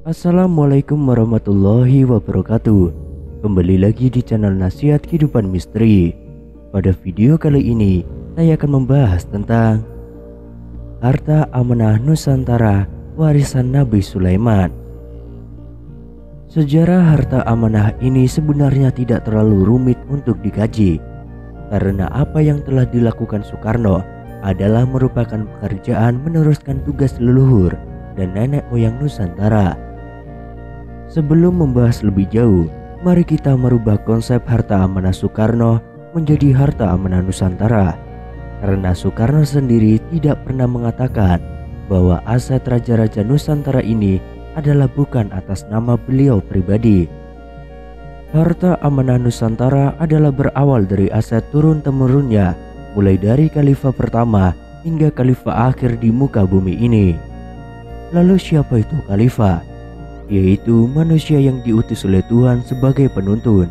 Assalamualaikum warahmatullahi wabarakatuh. Kembali lagi di channel Nasihat Kehidupan Misteri. Pada video kali ini saya akan membahas tentang harta amanah Nusantara warisan Nabi Sulaiman. Sejarah harta amanah ini sebenarnya tidak terlalu rumit untuk dikaji, karena apa yang telah dilakukan Soekarno adalah merupakan pekerjaan meneruskan tugas leluhur dan nenek moyang Nusantara. Sebelum membahas lebih jauh, mari kita merubah konsep harta amanah Soekarno menjadi harta amanah Nusantara. Karena Soekarno sendiri tidak pernah mengatakan bahwa aset raja-raja Nusantara ini adalah bukan atas nama beliau pribadi. Harta amanah Nusantara adalah berawal dari aset turun-temurunnya, mulai dari khalifah pertama hingga khalifah akhir di muka bumi ini. Lalu siapa itu khalifah? Yaitu manusia yang diutus oleh Tuhan sebagai penuntun,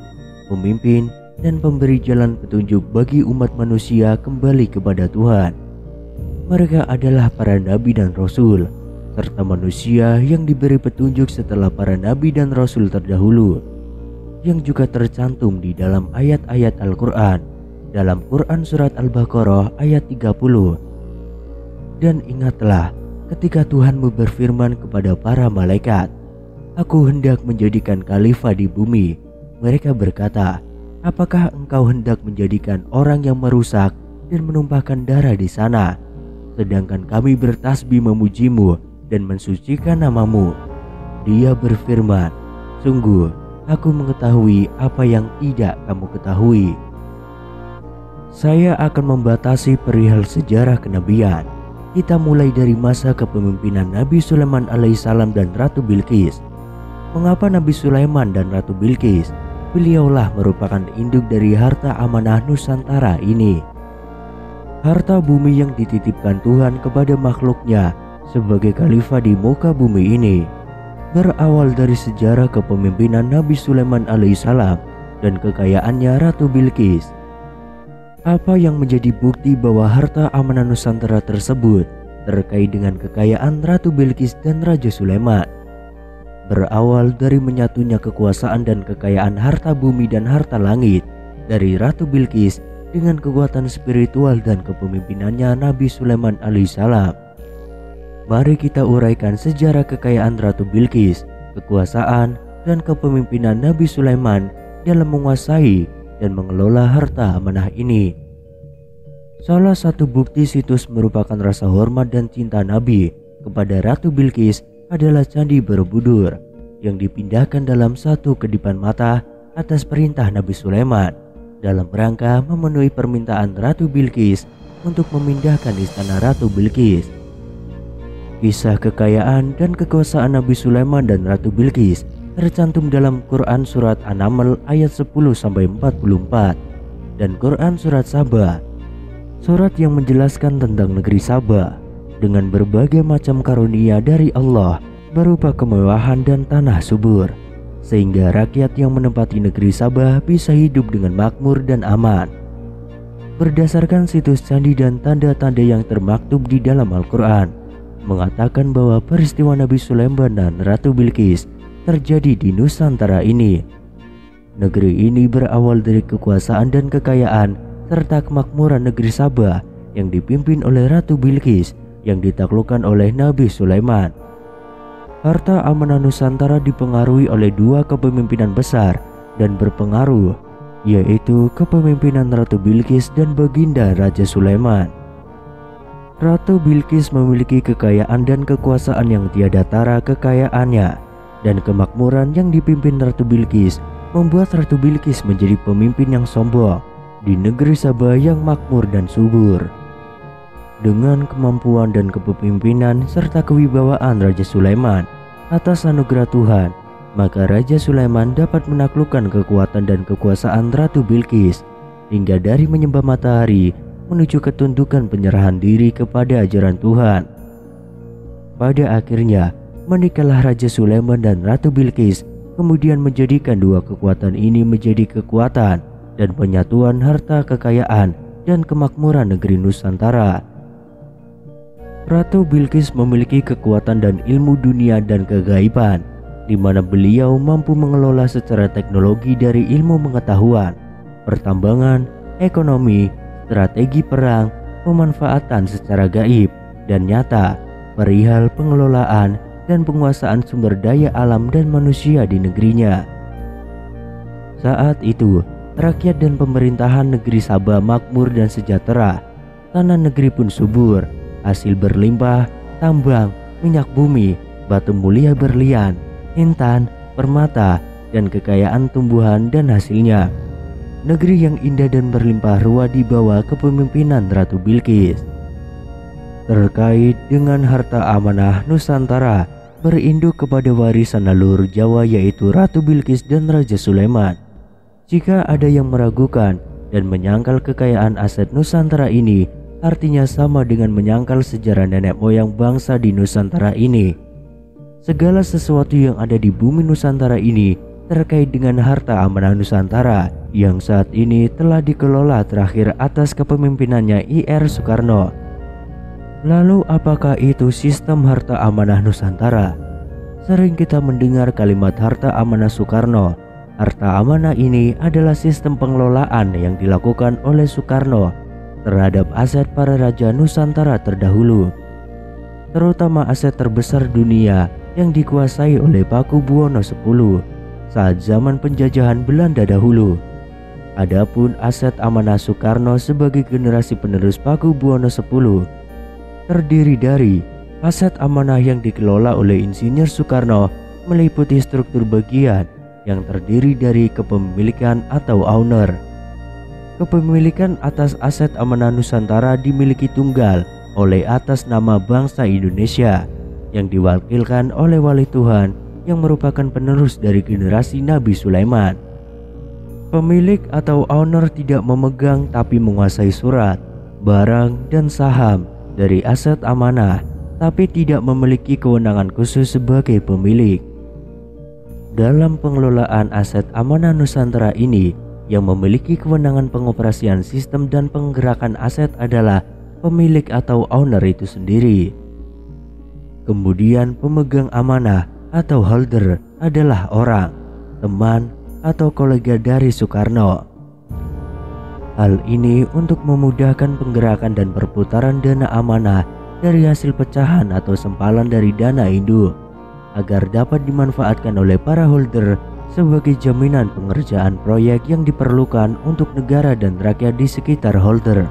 pemimpin, dan pemberi jalan petunjuk bagi umat manusia kembali kepada Tuhan. Mereka adalah para nabi dan rasul, serta manusia yang diberi petunjuk setelah para nabi dan rasul terdahulu, yang juga tercantum di dalam ayat-ayat Al-Quran, dalam Quran Surat Al-Baqarah ayat 30. Dan ingatlah ketika Tuhanmu berfirman kepada para malaikat, "Aku hendak menjadikan khalifah di bumi." Mereka berkata, "Apakah engkau hendak menjadikan orang yang merusak dan menumpahkan darah di sana? Sedangkan kami bertasbih memujimu dan mensucikan namamu." Dia berfirman, "Sungguh, aku mengetahui apa yang tidak kamu ketahui." Saya akan membatasi perihal sejarah kenabian. Kita mulai dari masa kepemimpinan Nabi Sulaiman alaihissalam dan Ratu Bilqis. Mengapa Nabi Sulaiman dan Ratu Bilqis? Beliaulah merupakan induk dari harta amanah Nusantara ini. Harta bumi yang dititipkan Tuhan kepada makhluknya sebagai khalifah di muka bumi ini berawal dari sejarah kepemimpinan Nabi Sulaiman alaihissalam dan kekayaannya Ratu Bilqis. Apa yang menjadi bukti bahwa harta amanah Nusantara tersebut terkait dengan kekayaan Ratu Bilqis dan Raja Sulaiman? Berawal dari menyatunya kekuasaan dan kekayaan harta bumi dan harta langit dari Ratu Bilqis dengan kekuatan spiritual dan kepemimpinannya Nabi Sulaiman alaihissalam. Mari kita uraikan sejarah kekayaan Ratu Bilqis, kekuasaan, dan kepemimpinan Nabi Sulaiman dalam menguasai dan mengelola harta amanah ini. Salah satu bukti situs merupakan rasa hormat dan cinta Nabi kepada Ratu Bilqis adalah Candi Borobudur yang dipindahkan dalam satu kedipan mata atas perintah Nabi Sulaiman dalam rangka memenuhi permintaan Ratu Bilqis untuk memindahkan istana Ratu Bilqis. Kisah kekayaan dan kekuasaan Nabi Sulaiman dan Ratu Bilqis tercantum dalam Quran Surat An-Naml ayat 10-44 dan Quran Surat Saba, surat yang menjelaskan tentang negeri Saba dengan berbagai macam karunia dari Allah berupa kemewahan dan tanah subur, sehingga rakyat yang menempati negeri Sabah bisa hidup dengan makmur dan aman. Berdasarkan situs candi dan tanda-tanda yang termaktub di dalam Al-Quran mengatakan bahwa peristiwa Nabi Sulaiman dan Ratu Bilqis terjadi di Nusantara ini. Negeri ini berawal dari kekuasaan dan kekayaan serta kemakmuran negeri Sabah yang dipimpin oleh Ratu Bilqis yang ditaklukkan oleh Nabi Sulaiman. Harta amanah Nusantara dipengaruhi oleh dua kepemimpinan besar dan berpengaruh, yaitu kepemimpinan Ratu Bilqis dan Baginda Raja Sulaiman. Ratu Bilqis memiliki kekayaan dan kekuasaan yang tiada tara. Kekayaannya dan kemakmuran yang dipimpin Ratu Bilqis membuat Ratu Bilqis menjadi pemimpin yang sombong di negeri Sabah yang makmur dan subur. Dengan kemampuan dan kepemimpinan serta kewibawaan Raja Sulaiman atas anugerah Tuhan, maka Raja Sulaiman dapat menaklukkan kekuatan dan kekuasaan Ratu Bilqis hingga dari menyembah matahari menuju ketundukan penyerahan diri kepada ajaran Tuhan. Pada akhirnya menikahlah Raja Sulaiman dan Ratu Bilqis, kemudian menjadikan dua kekuatan ini menjadi kekuatan dan penyatuan harta kekayaan dan kemakmuran negeri Nusantara. Ratu Bilqis memiliki kekuatan dan ilmu dunia dan kegaiban, di mana beliau mampu mengelola secara teknologi dari ilmu pengetahuan, pertambangan, ekonomi, strategi perang, pemanfaatan secara gaib dan nyata, perihal pengelolaan dan penguasaan sumber daya alam dan manusia di negerinya. Saat itu, rakyat dan pemerintahan negeri Sabah makmur dan sejahtera. Tanah negeri pun subur, hasil berlimpah, tambang, minyak bumi, batu mulia berlian, intan, permata, dan kekayaan tumbuhan dan hasilnya. Negeri yang indah dan berlimpah ruah di bawah kepemimpinan Ratu Bilqis. Terkait dengan harta amanah Nusantara, berinduk kepada warisan leluhur Jawa yaitu Ratu Bilqis dan Raja Sulaiman. Jika ada yang meragukan dan menyangkal kekayaan aset Nusantara ini, artinya sama dengan menyangkal sejarah nenek moyang bangsa di Nusantara ini. Segala sesuatu yang ada di bumi Nusantara ini terkait dengan harta amanah Nusantara yang saat ini telah dikelola terakhir atas kepemimpinannya I.R. Soekarno. Lalu apakah itu sistem harta amanah Nusantara? Sering kita mendengar kalimat harta amanah Soekarno. Harta amanah ini adalah sistem pengelolaan yang dilakukan oleh Soekarno terhadap aset para raja Nusantara terdahulu, terutama aset terbesar dunia yang dikuasai oleh Pakubuwono X saat zaman penjajahan Belanda dahulu. Adapun aset amanah Soekarno sebagai generasi penerus Pakubuwono X terdiri dari aset amanah yang dikelola oleh Insinyur Soekarno meliputi struktur bagian yang terdiri dari kepemilikan atau owner. Kepemilikan atas aset amanah Nusantara dimiliki tunggal oleh atas nama bangsa Indonesia yang diwakilkan oleh Wali Tuhan yang merupakan penerus dari generasi Nabi Sulaiman. Pemilik atau owner tidak memegang tapi menguasai surat, barang, dan saham dari aset amanah, tapi tidak memiliki kewenangan khusus sebagai pemilik. Dalam pengelolaan aset amanah Nusantara ini, yang memiliki kewenangan pengoperasian sistem dan penggerakan aset adalah pemilik atau owner itu sendiri. Kemudian pemegang amanah atau holder adalah orang, teman, atau kolega dari Soekarno. Hal ini untuk memudahkan penggerakan dan perputaran dana amanah dari hasil pecahan atau sempalan dari dana induk, agar dapat dimanfaatkan oleh para holder sebagai jaminan pengerjaan proyek yang diperlukan untuk negara dan rakyat di sekitar holder.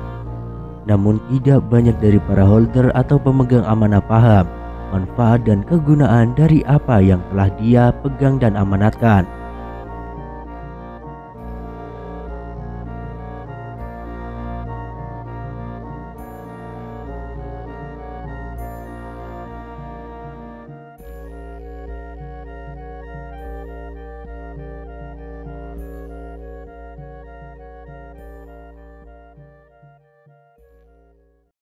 Namun tidak banyak dari para holder atau pemegang amanah paham manfaat dan kegunaan dari apa yang telah dia pegang dan amanatkan.